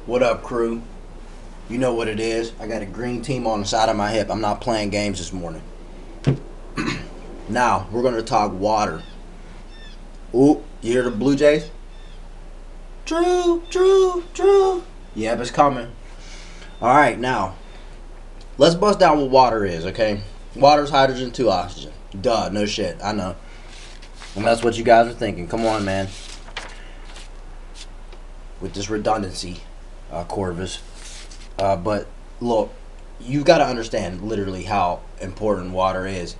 What up, crew? You know what it is. I got a green team on the side of my hip. I'm not playing games this morning. Now, we're going to talk water. Ooh, you hear the Blue Jays? Drew. Yep, it's coming. Alright, now, let's bust down what water is, okay? Water's hydrogen to oxygen. Duh, no shit, I know. And that's what you guys are thinking. Come on, man. With this redundancy, Corvus. But look, you've got to understand literally how important water is.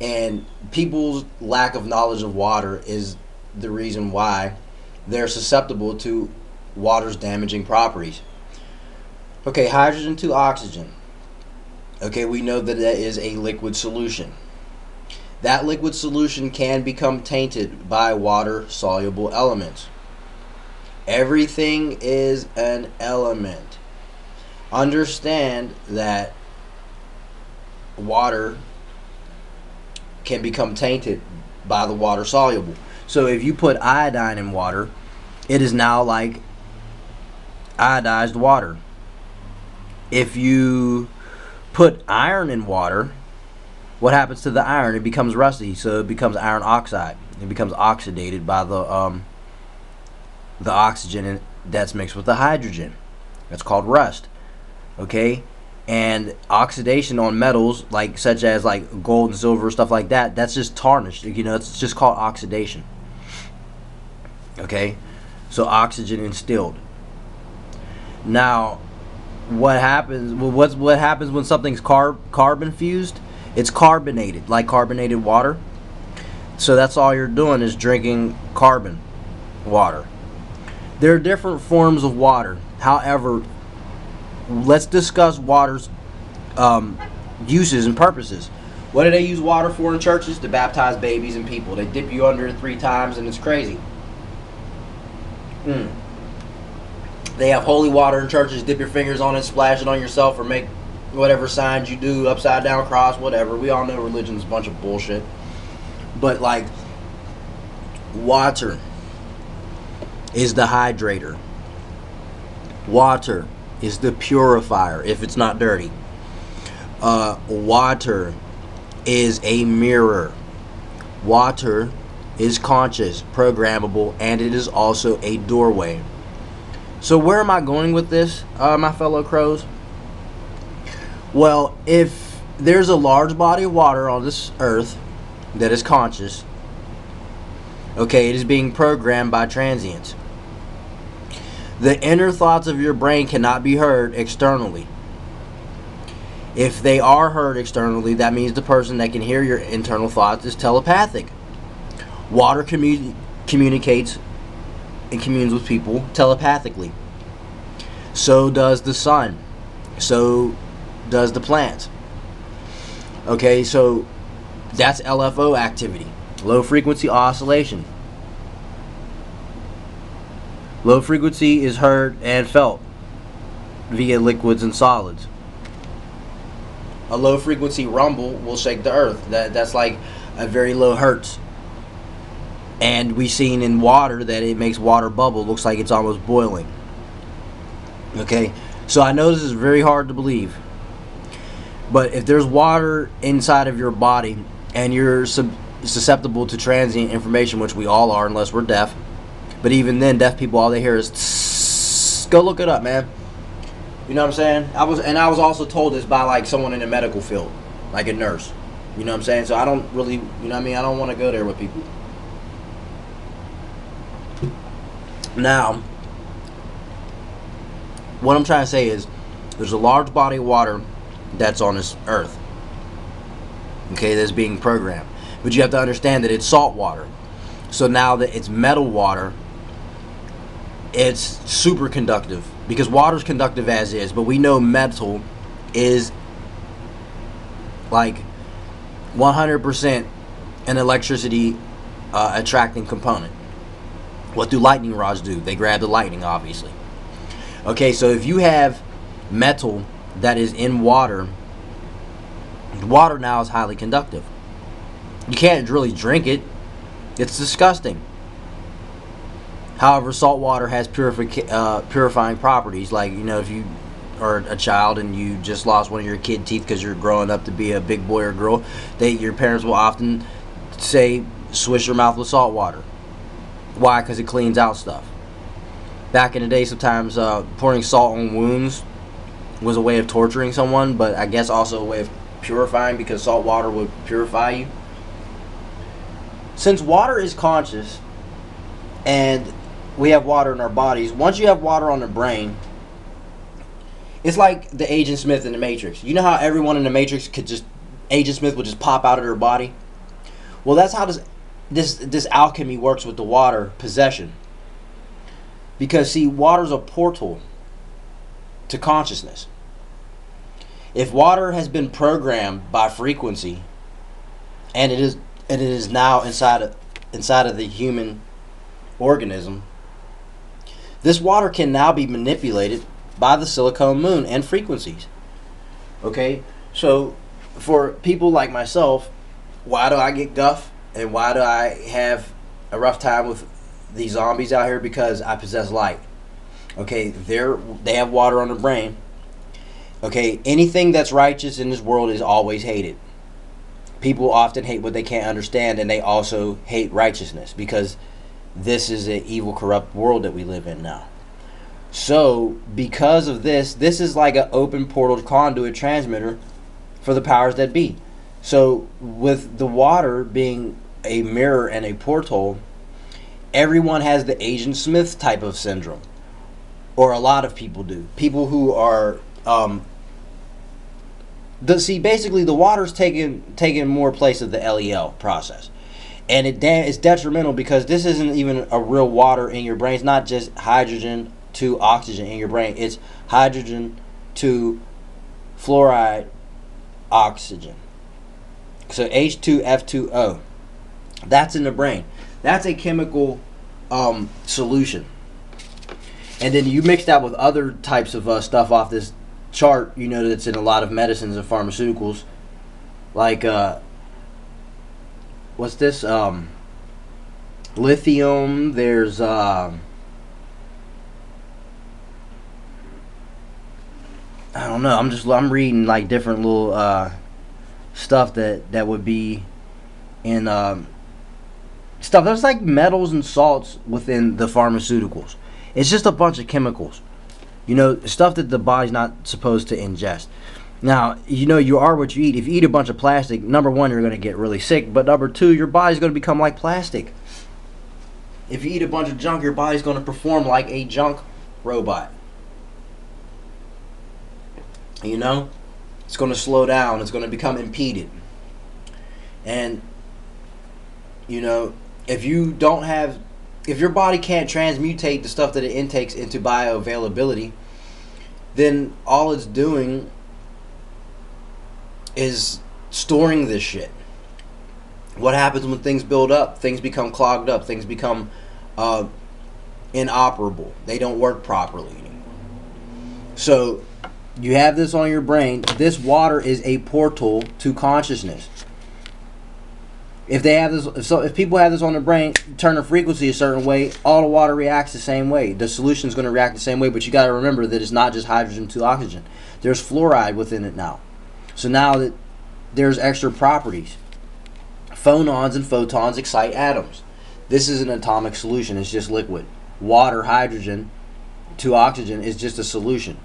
And people's lack of knowledge of water is the reason why they're susceptible to water's damaging properties. Okay, hydrogen to oxygen. Okay, we know that that is a liquid solution. That liquid solution can become tainted by water-soluble elements. Everything is an element. Understand that water can become tainted by the water soluble. So if you put iodine in water, it is now like iodized water. If you put iron in water, what happens to the iron? It becomes rusty, so it becomes iron oxide. It becomes oxidated by the oxygen that's mixed with the hydrogen. That's called rust. Okay, and oxidation on metals like such as like gold and silver, stuff like that, that's just tarnished. You know, it's just called oxidation. Okay, so oxygen instilled. Now, what happens? Well, what happens when something's carbon fused? It's carbonated, like carbonated water. So that's all you're doing is drinking carbon water. There are different forms of water. However, let's discuss water's uses and purposes. What do they use water for in churches? To baptize babies and people. They dip you under 3 times and it's crazy. They have holy water in churches. Dip your fingers on it, splash it on yourself, or make whatever signs you do, upside down, cross, whatever. We all know religion's a bunch of bullshit. But like, water is the hydrator. Water is the purifier if it's not dirty. Water is a mirror. Water is conscious, programmable, and it is also a doorway. So where am I going with this, my fellow crows? Well, if there's a large body of water on this earth that is conscious, okay, it is being programmed by transients. The inner thoughts of your brain cannot be heard externally. If they are heard externally, that means the person that can hear your internal thoughts is telepathic. Water communicates and communes with people telepathically. So does the sun. So does the plants. Okay, so that's LFO activity. Low frequency oscillation. Low frequency is heard and felt via liquids and solids. A low frequency rumble will shake the earth. That's like a very low hertz. And we've seen in water that it makes water bubble. Looks like it's almost boiling. Okay, so I know this is very hard to believe. But if there's water inside of your body and you're susceptible to transient information, which we all are unless we're deaf. But even then, deaf people, all they hear is tss. Go look it up, man. You know what I'm saying? I was also told this by like someone in the medical field, like a nurse. You know what I'm saying? So I don't really, you know what I mean? I don't want to go there with people. Now, what I'm trying to say is, there's a large body of water that's on this earth. Okay, that's being programmed. But you have to understand that it's salt water. So now that it's metal water, it's super conductive, because water's conductive as is, but we know metal is like 100% an electricity attracting component. What do lightning rods do? They grab the lightning, obviously. Okay, so if you have metal that is in water, water now is highly conductive. You can't really drink it. It's disgusting. However, salt water has purifying properties. Like, if you are a child and you just lost one of your kid teeth because you're growing up to be a big boy or girl, your parents will often say, swish your mouth with salt water. Why? Because it cleans out stuff. Back in the day, sometimes pouring salt on wounds was a way of torturing someone, but I guess also a way of purifying, because salt water would purify you. Since water is conscious and we have water in our bodies, once you have water on the brain, it's like the Agent Smith in the Matrix. You know how everyone in the Matrix Agent Smith would just pop out of their body? Well, that's how this alchemy works with the water possession. Because, see, water's a portal to consciousness. If water has been programmed by frequency, and it is now inside of the human organism, this water can now be manipulated by the silicone moon and frequencies. Okay? So, for people like myself, why do I get guff? And why do I have a rough time with these zombies out here? Because I possess light. Okay? They have water on their brain. Okay? Anything that's righteous in this world is always hated. People often hate what they can't understand, and they also hate righteousness, because this is an evil, corrupt world that we live in now. So, because of this is like an open portal conduit transmitter for the powers that be. So, with the water being a mirror and a porthole, everyone has the Agent Smith type of syndrome. Or a lot of people do. People who are... basically the water's taking more place of the LEL process. And it's detrimental, because this isn't even a real water in your brain. It's not just hydrogen to oxygen in your brain. It's hydrogen to fluoride oxygen. So H2F2O. That's in the brain. That's a chemical solution. And then you mix that with other types of stuff off this chart, that's in a lot of medicines and pharmaceuticals. Like, what's this? Lithium. There's, I don't know. I'm reading like different little stuff that would be in stuff. There's like metals and salts within the pharmaceuticals. It's just a bunch of chemicals. Stuff that the body's not supposed to ingest. Now, you are what you eat. If you eat a bunch of plastic, number one, you're going to get really sick. But number two, your body's going to become like plastic. If you eat a bunch of junk, your body's going to perform like a junk robot. It's going to slow down. It's going to become impeded. And, if your body can't transmutate the stuff that it intakes into bioavailability, then all it's doing is storing this shit. What happens when things build up? Things become clogged up. Things become inoperable. They don't work properly anymore. So you have this on your brain. This water is a portal to consciousness. If they have this, if people have this on their brain, turn the frequency a certain way, all the water reacts the same way. The solution is going to react the same way, but you got to remember that it's not just hydrogen to oxygen. There's fluoride within it now. So now that there's extra properties, phonons and photons excite atoms. This is an atomic solution. It's just liquid. Water, hydrogen to oxygen is just a solution.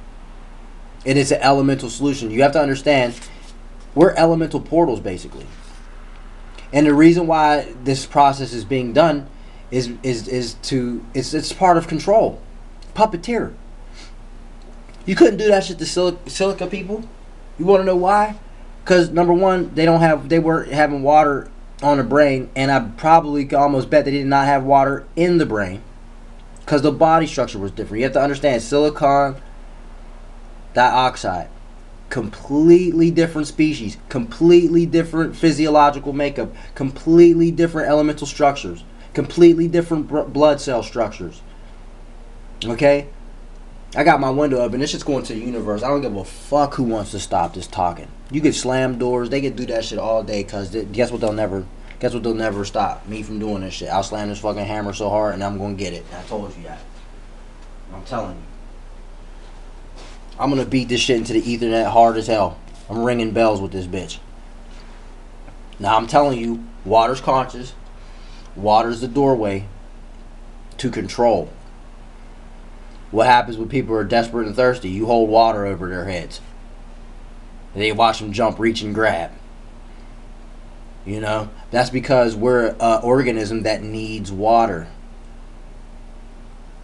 And it's an elemental solution. You have to understand, we're elemental portals basically. And the reason why this process is being done is it's part of control. Puppeteer. You couldn't do that shit to silica people. You want to know why? Because number one, they weren't having water on the brain, and I probably could almost bet they did not have water in the brain, because the body structure was different. You have to understand, silicon dioxide, completely different species, completely different physiological makeup, completely different elemental structures, completely different blood cell structures. Okay? I got my window up and this shit's going to the universe. I don't give a fuck who wants to stop this talking. You could slam doors. They could do that shit all day, because guess what they'll never Guess what? They'll never stop me from doing this shit. I'll slam this fucking hammer so hard, and I'm gonna get it. And I told you that. I'm telling you. I'm gonna beat this shit into the Ethernet hard as hell. I'm ringing bells with this bitch. Now I'm telling you, water's conscious. Water's the doorway to control. What happens when people are desperate and thirsty? You hold water over their heads. They watch them jump, reach, and grab. You know? That's because we're an organism that needs water.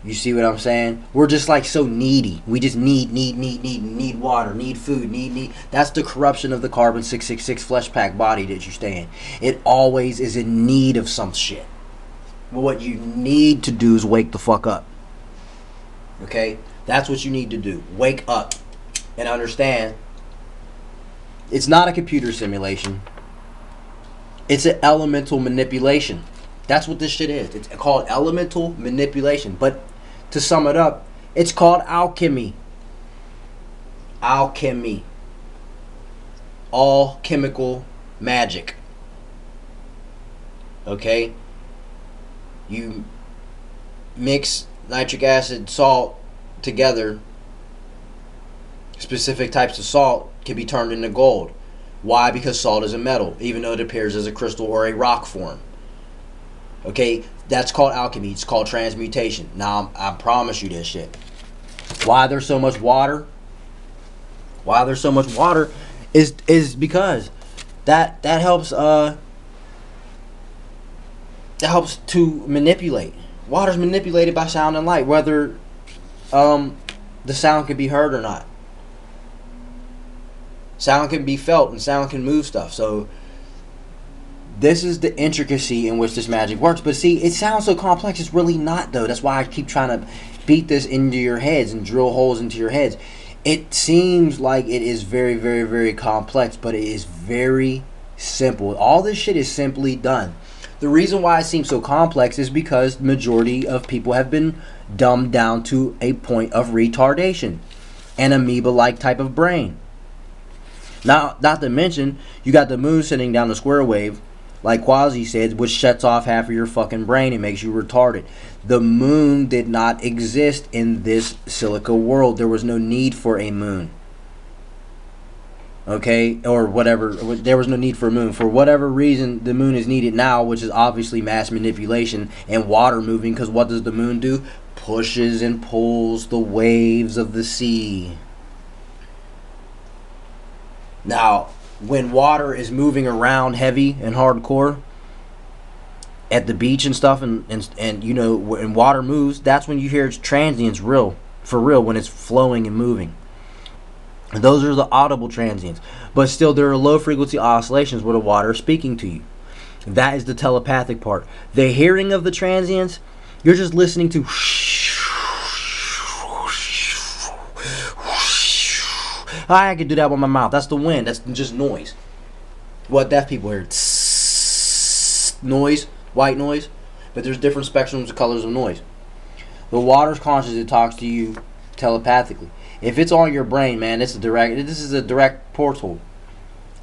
You see what I'm saying? We're just like so needy. We just need water, need food, need. That's the corruption of the carbon 666 flesh pack body that you stay in. It always is in need of some shit. But what you need to do is wake the fuck up. Okay? That's what you need to do. Wake up and understand it's not a computer simulation. It's an elemental manipulation. That's what this shit is. It's called elemental manipulation. But to sum it up, it's called alchemy. Alchemy. All chemical magic. Okay? You mix nitric acid, salt together. Specific types of salt can be turned into gold. Why? Because salt is a metal, even though it appears as a crystal or a rock form. Okay, that's called alchemy. It's called transmutation. Now, I promise you this shit. Why there's so much water? Why there's so much water is because that helps to manipulate. Water's manipulated by sound and light, whether the sound can be heard or not. Sound can be felt and sound can move stuff. So this is the intricacy in which this magic works. But see, it sounds so complex. It's really not, though. That's why I keep trying to beat this into your heads and drill holes into your heads. It seems like it is very, very, very complex, but it is very simple. All this shit is simply done. The reason why it seems so complex is because the majority of people have been dumbed down to a point of retardation. An amoeba-like type of brain. Now, not to mention, you got the moon sitting down the square wave, like Quasi said, which shuts off half of your fucking brain and makes you retarded. The moon did not exist in this silica world. There was no need for a moon. Okay? Or whatever. There was no need for a moon. For whatever reason, the moon is needed now, which is obviously mass manipulation and water moving, because what does the moon do? Pushes and pulls the waves of the sea. Now, when water is moving around heavy and hardcore at the beach and stuff, and you know, when water moves, that's when you hear its transients for real, when it's flowing and moving. And those are the audible transients. But still, there are low frequency oscillations where the water is speaking to you. That is the telepathic part. The hearing of the transients, you're just listening to I can do that with my mouth. That's the wind. That's just noise. What deaf people hear? Noise, white noise. But there's different spectrums of colors of noise. The water's conscious. It talks to you telepathically. If it's on your brain, man, this is a direct portal.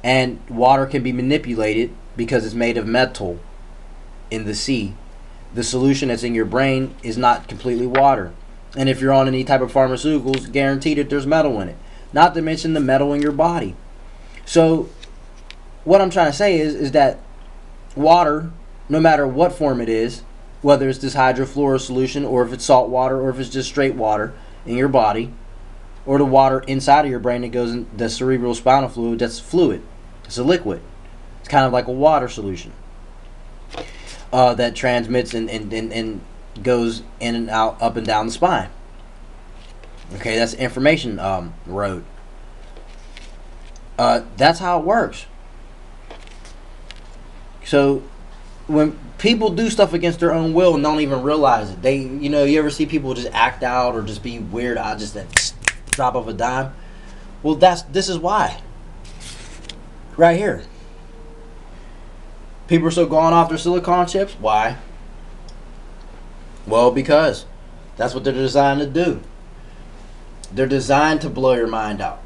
And water can be manipulated because it's made of metal in the sea. The solution that's in your brain is not completely water. And if you're on any type of pharmaceuticals, guaranteed that there's metal in it. Not to mention the metal in your body. So, what I'm trying to say is that water, no matter what form it is, whether it's this hydrofluoric solution, or if it's salt water, or if it's just straight water in your body, or the water inside of your brain that goes in the cerebral spinal fluid, that's fluid. It's a liquid. It's kind of like a water solution that transmits and goes in and out, up and down the spine. Okay, that's information road. That's how it works. So when people do stuff against their own will and don't even realize it, you ever see people just act out or just be weird out just that drop of a dime? Well, this is why. Right here. People are so gone off their silicon chips. Why? Well, because that's what they're designed to do. They're designed to blow your mind out.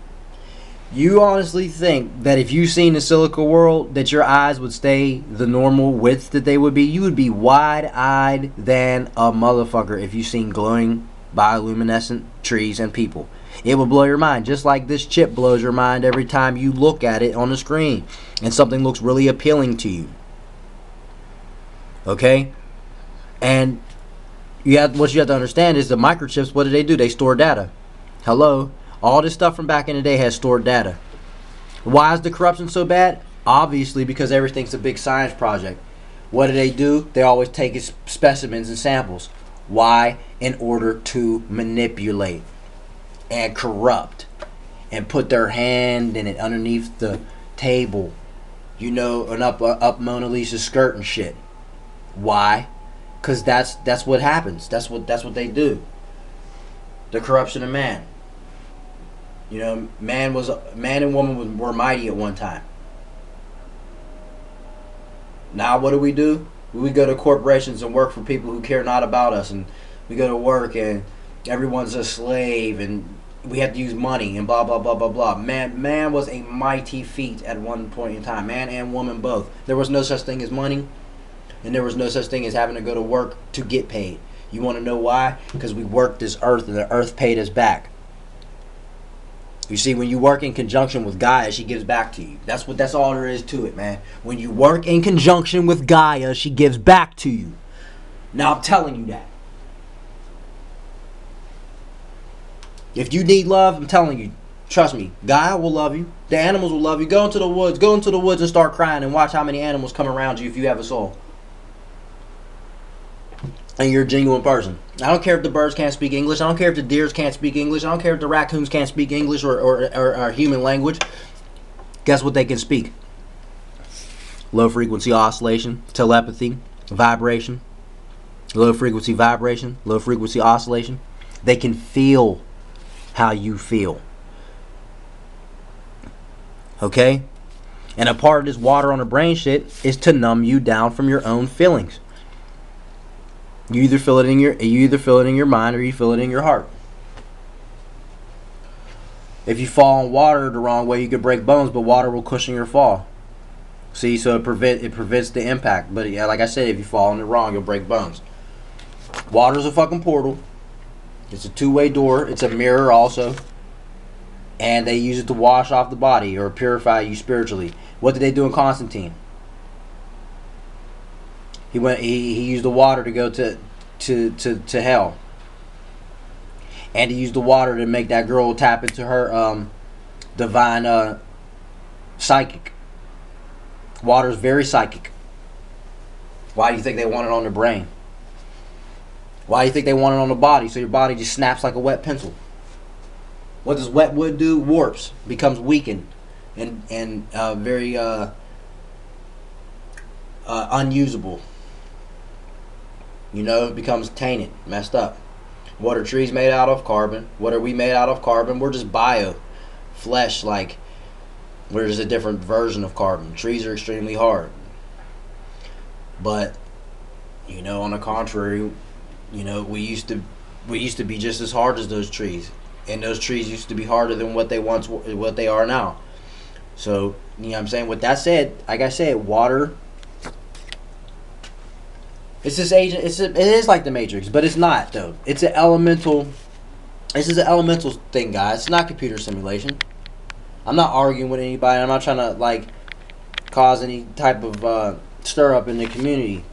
You honestly think that if you seen the silica world, that your eyes would stay the normal width that they would be? You would be wide-eyed than a motherfucker if you seen glowing bioluminescent trees and people. It would blow your mind, just like this chip blows your mind every time you look at it on the screen and something looks really appealing to you. Okay? And what you have to understand is the microchips, what do? They store data. Hello? All this stuff from back in the day has stored data. Why is the corruption so bad? Obviously because everything's a big science project. What do? They always take specimens and samples. Why? In order to manipulate and corrupt and put their hand in it underneath the table. You know, and up Mona Lisa's skirt and shit. Why? Because that's what happens. That's what they do. The corruption of man. You know, man and woman were mighty at one time. Now what do? We go to corporations and work for people who care not about us, and we go to work and everyone's a slave and we have to use money and blah blah blah blah blah. Man was a mighty feat at one point in time. Man and woman both. There was no such thing as money, and there was no such thing as having to go to work to get paid. You want to know why? Because we worked this earth and the earth paid us back. You see, when you work in conjunction with Gaia, she gives back to you. That's all there is to it, man. When you work in conjunction with Gaia, she gives back to you. Now I'm telling you that. If you need love, I'm telling you, trust me, Gaia will love you. The animals will love you. Go into the woods and start crying and watch how many animals come around you if you have a soul. And you're a genuine person. I don't care if the birds can't speak English. I don't care if the deers can't speak English. I don't care if the raccoons can't speak English or human language. Guess what they can speak? Low frequency oscillation, telepathy, vibration. Low frequency vibration, low frequency oscillation. They can feel how you feel. Okay? And a part of this water on the brain shit is to numb you down from your own feelings. You either feel it in your mind or you feel it in your heart. If you fall in water the wrong way, you could break bones, but water will cushion your fall. See, so it prevents the impact. But yeah, like I said, if you fall in it wrong, you'll break bones. Water's a fucking portal. It's a two-way door. It's a mirror also. And they use it to wash off the body or purify you spiritually. What did they do in Constantine? He used the water to go to hell. And he used the water to make that girl tap into her divine psychic. Water's very psychic. Why do you think they want it on the brain? Why do you think they want it on the body? So your body just snaps like a wet pencil. What does wet wood do? Warps, becomes weakened, and very unusable. You know, it becomes tainted, messed up. What are trees made out of? Carbon. What are we made out of? Carbon. We're just bio. Flesh, like, we're just a different version of carbon. Trees are extremely hard. But, you know, on the contrary, you know, we used to be just as hard as those trees. And those trees used to be harder than what they are now. So, you know what I'm saying? With that said, like I said, water, it's this agent. It is like the Matrix, but it's not though. It's an elemental. This is an elemental thing, guys. It's not computer simulation. I'm not arguing with anybody. I'm not trying to like cause any type of stir up in the community.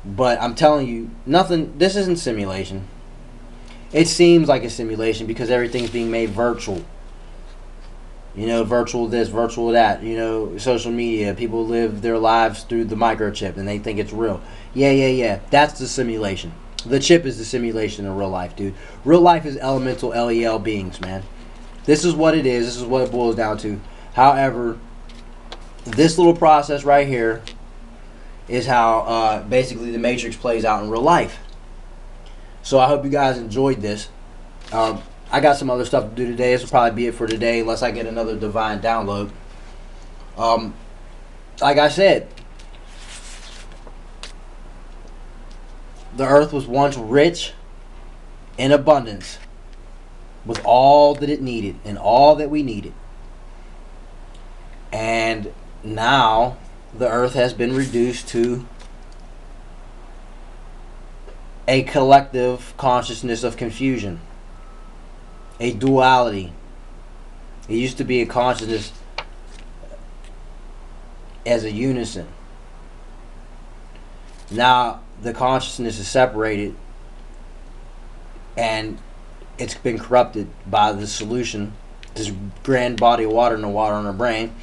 But I'm telling you, nothing. This isn't simulation. It seems like a simulation because everything's being made virtual. You know, virtual this, virtual that. You know, social media. People live their lives through the microchip and they think it's real. Yeah. That's the simulation. The chip is the simulation of real life, dude. Real life is elemental LEL beings, man. This is what it is. This is what it boils down to. However, this little process right here is how basically the Matrix plays out in real life. So I hope you guys enjoyed this. I got some other stuff to do today. This will probably be it for today unless I get another divine download. Like I said, the earth was once rich in abundance with all that it needed and all that we needed. And now the earth has been reduced to a collective consciousness of confusion, a duality. It used to be a consciousness as a unison. Now the consciousness is separated, and it's been corrupted by the solution, this grand body of water and the water in our brain.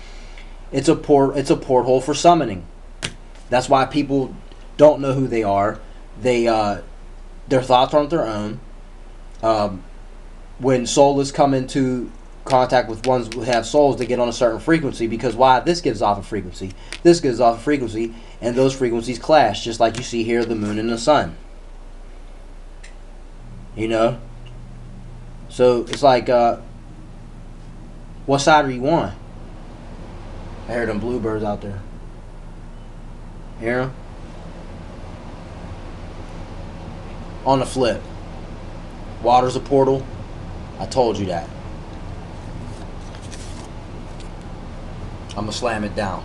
It's a porthole for summoning. That's why people don't know who they are. They their thoughts aren't their own. When soulless come into contact with ones who have souls, they get on a certain frequency, because why? This gives off a frequency, this gives off a frequency, and those frequencies clash, just like you see here, the moon and the sun. You know? So it's like, what side are you on? I hear them bluebirds out there. Hear them? On the flip, water's a portal. I told you that. I'm gonna slam it down.